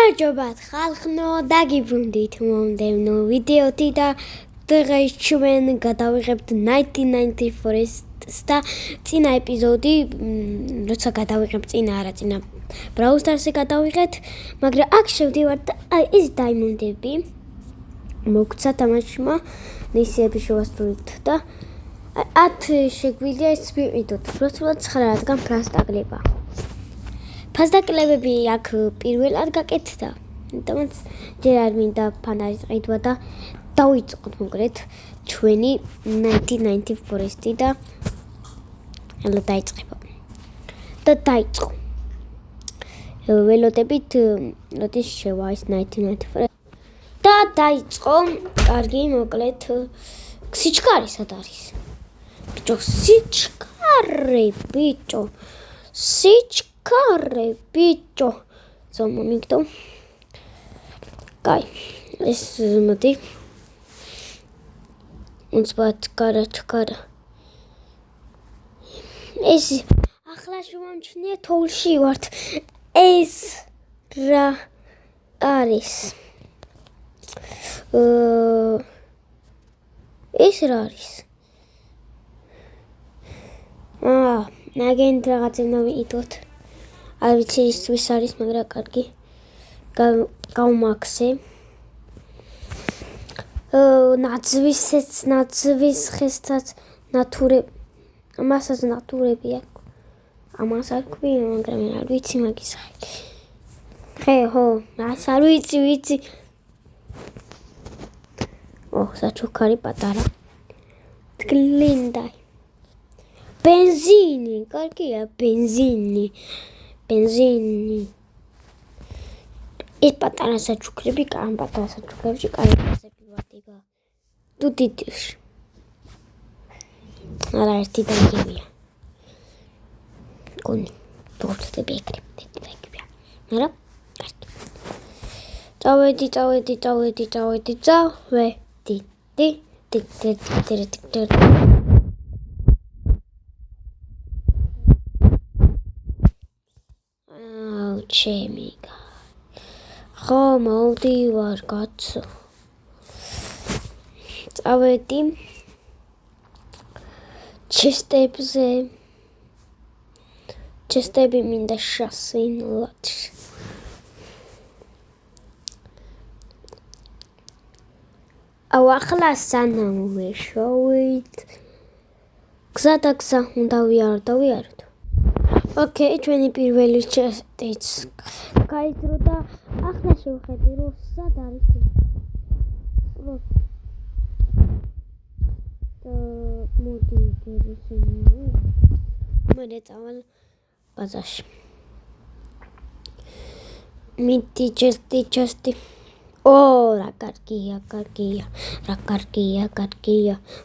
გამარჯობათ ხალხო, დაგიბრუნდით მომდევნო ვიდეოთი და დღეს ჩვენ გადავიღებთ 1994-ის და წინა ეპიზოდი, როცა გადავიღებთ წინა Brawl Stars-ზე გადავიღეთ, მაგრამ აქ შევდივართ და ეს დაიმონდები მოგცა თამაშმა ნისიები შევასრულეთ და 10 შეგვიძლია ეს ვიყიდოთ, უბრალოდ 9 რადგან ფრას დაკლება. ფასდაკლებები აქ პირველად გაკეთდა, თუმცა ჯერ არ მინდა ფანარის ყიდვა და დავიწყოთ მოკლედ ჩვენი 1994-ი და ელო დაიწყება. და დაიწყო. ველოდებით როდის შევა ის 1994 და დაიწყო, კარგი მოკლედ სიჩქარე სად არის? ბიჭო, სიჩქარე, ბიჭო. Кары, бичо. Замомигто. Кай. ეს მოდი. უცბად კარა. ეს ახლა შევამჩნიე თოვლში ვართ. ეს რა არის? ეს რა არის? ნაგენ რაღაცა მოვიდოთ. არ ვიცი ის არის, მაგრამ კარგი. გავმაქსე. ნაძვის ხესთან ნატურე. ამასაც ნატურები აქვს. ამას აქვი, მაგრამ არ ვიცი მაგის ხელი. ხო, არ ვიცი. საჩუქარი პატარა. გლინდაი. Benzini, კარგია, benzini. ეს პატარა საჩუქრები, პატარა საჩუქრებში კარგასები ვარდიგა. თუ დიდში. არა ერთი დაგებია. კონი, თორთები ეკრებია. არა? კარგი. წავედი. ჩემიგა. ხო, მოვდივარ, კაცო. წავედი ჩესტებზე. ჩესტები მინდა შასინლად. ახლა სანამ ვეშოვით. გზა უნდა ვიაროთ. Okay, ჩვენი პირველი ჩესტიც გაიძრო და ახლა შევხედე რომ სად არის ეს. მოდი გერესენია. მე წავალ ბაზარში. მიდი ჩესტი. რა კარგია.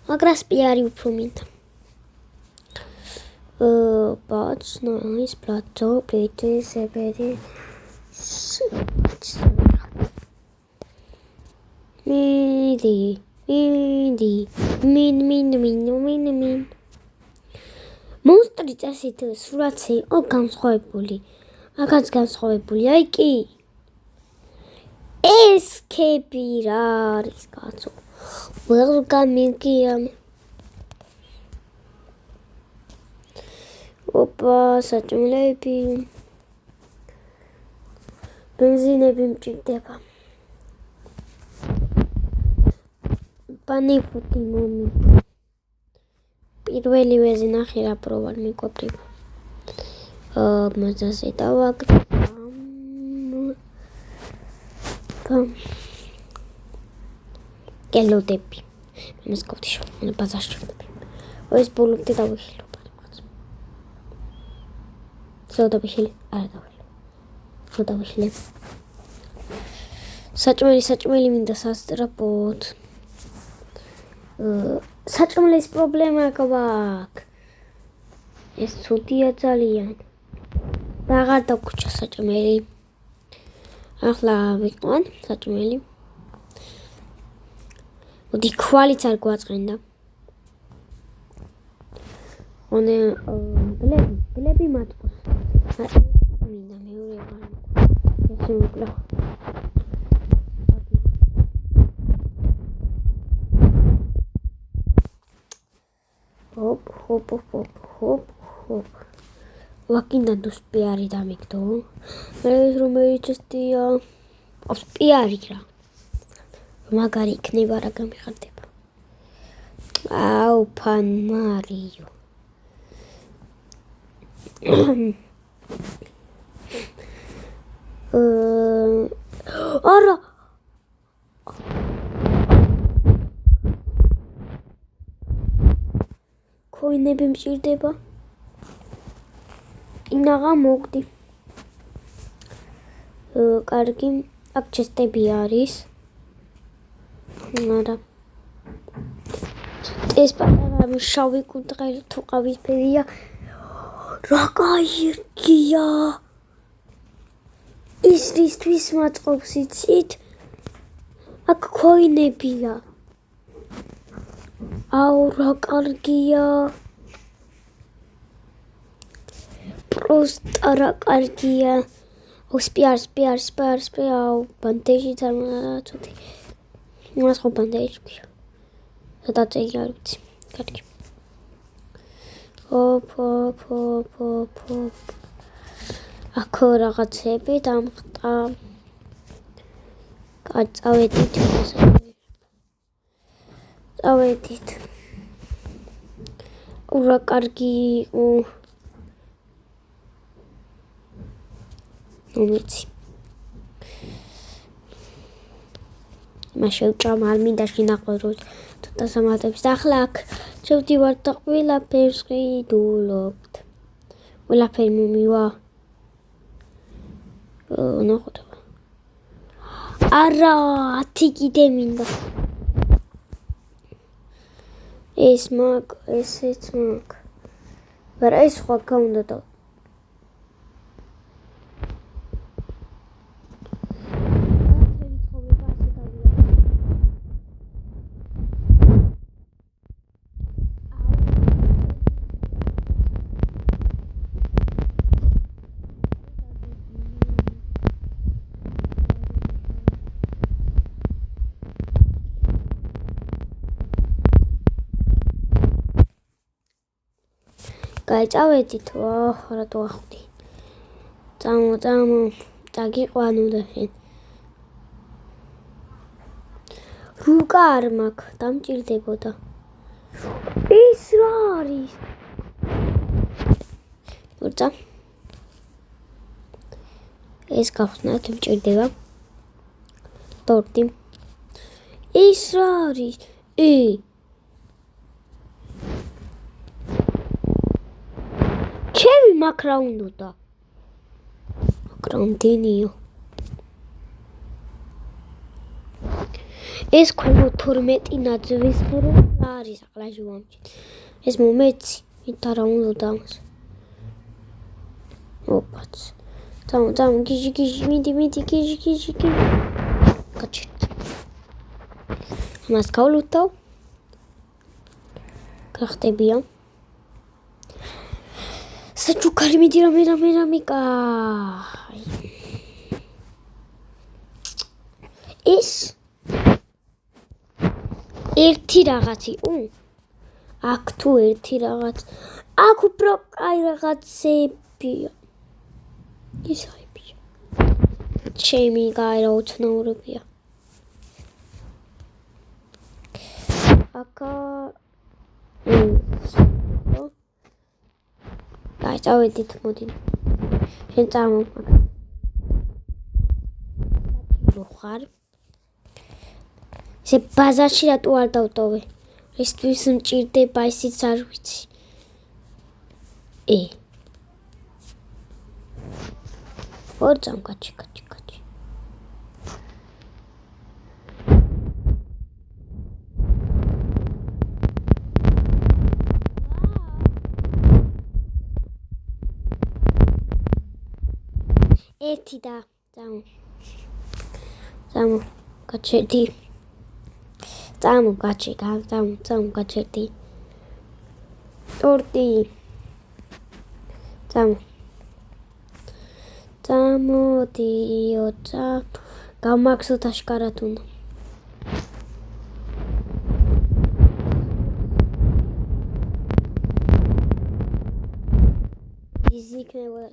მაგრას პიარი უფრო მინდა. But nice plateau, pretty, severi. Min. Monstri წესით სურათი იყო განსხვავებული. მაგაც განსხვავებული, აი კი. ეს კები რა არის, კაცო? ვერ გამიგია. საჭმელები. ბენზინები მჭირდება. პანიფუტი მომი. პირველი ვეზი ნახე რა პროვარ მიყვება. მაზაზე დავაგდო. გელოდები. მესკოთი შო, ბაზარში. ეს ბოლომდე დავიხილო. სოდაბიშილი არა დავიშლე. საჭმელი მინდა სასტრაპოთ. საჭმელის პრობლემა გვაქვს. ეს ცუდია ძალიან. და აღარ დაგვრჩა საჭმელი. ახლა ვიყვან საჭმელი. მოდი ქვალიც არ გვაწყენდა. გლები მატყოს. მინდა მეორე აღარ. ეს მოკლა. ჰოპ. ვაკინდა დუსპიარი დამიგდო. მე რომელიც ესტია. სპიარი რა. მაგარი იქნება რა გამიხარდება. აუ ფან მარიო. არა ქოინები მჭირდება ინაღა მოგდი კარგი აქ ჩესტები არის არა ეს პატარა შავი კუთხე თუ ყავისფერია რა კაირგია ისისთვის მაწყობს იცით აქ ქოინებია აუ რა კარგია პროსტა რა კარგია სპიარ აუ ბანდეჟი წარმატებული მას ხო ბანდეჟი ქვია სადაც იგი არ ვიცი კარგი ჰოპ აქ რაღაცები დამხტა წავედით ურა კარგი ნომიცი მაშევჭამ არ მინდა შინაყროს თუ დასამატებს ახლა აქ შევდივარ და ყველაფერს ყიდულობთ ყველაფერი მომივა ნახოთ არა 10 კიდე მინდა ეს მაგ ესეც მაგ ვარა ეს სხვა გაუნდა და გაიწავედით რა თუ ახდი წამო დაგიყვანო შენ რუკა არ მაქვს დამჭირდებოდა ის რა არის მორწა ეს გავხსნათ მჭირდება ტორტი ის რა არის ჩემი მაქრა უნდა კრონტინიო ეს ქვემო 12 ნაძვის ხრო რა არის ახლა ჟუამჭი ეს მომეცი ვითარ უნდა ამას ოპაც წამო გიჟი მიდი გიჟი გაჩერდ მას კავლუტო გახტებია საჩუქარი მიდი რამე ეს ერთი რაღაცი აქ თუ ერთი რაღაც აქ უფრო კაი რაღაცებია ის აიბია ჩემი კაი რა უცნაურებია აკა წავედით მოდი შენ წამო ხარ ესე ბაზარში რატო არ დავტოვე ესთვის მჭირდება ისიც არ ვიცი ორწამ გაჩი ერთი და წამო გაჩერდი წამო გაჩერდი ტორტი წამოდიო გამაქსოთ აშკარად უნდა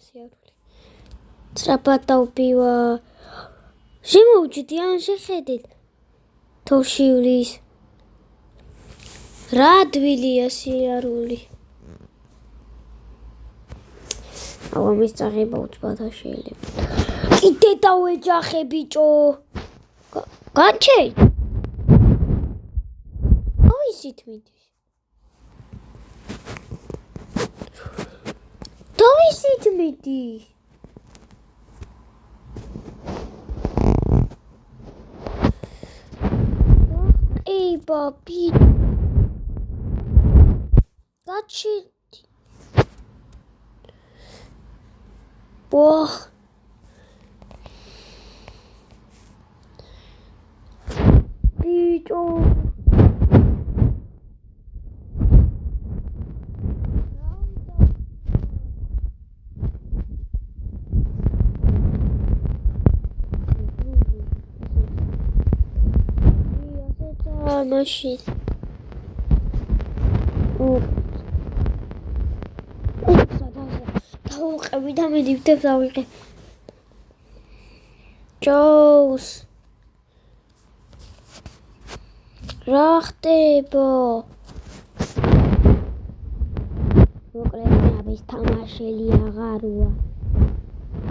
სიარული. სწრაფად დავბივა. შემოვჭდი ან შეხედეთ. თოშივლის. რა ადვილია სიარული. ამის წაღება უცბად შეიძლება. კიდე დავეჯახე ბიჭო. განჩე. ისით მიდის. დავისით მიდის. ey babi. Kaçırdı. Oh. Bicho. Machine. დავუყევი და მე დიფტებს დავიყე. ჯოუს. რა ხდება? მოკლედ ამის თამაშელი აღაროა.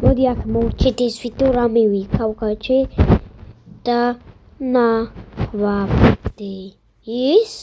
მოდი აქ მოვჭით ის ვიდეო რამე ვიქავკაჩე და ნახვავდი. ის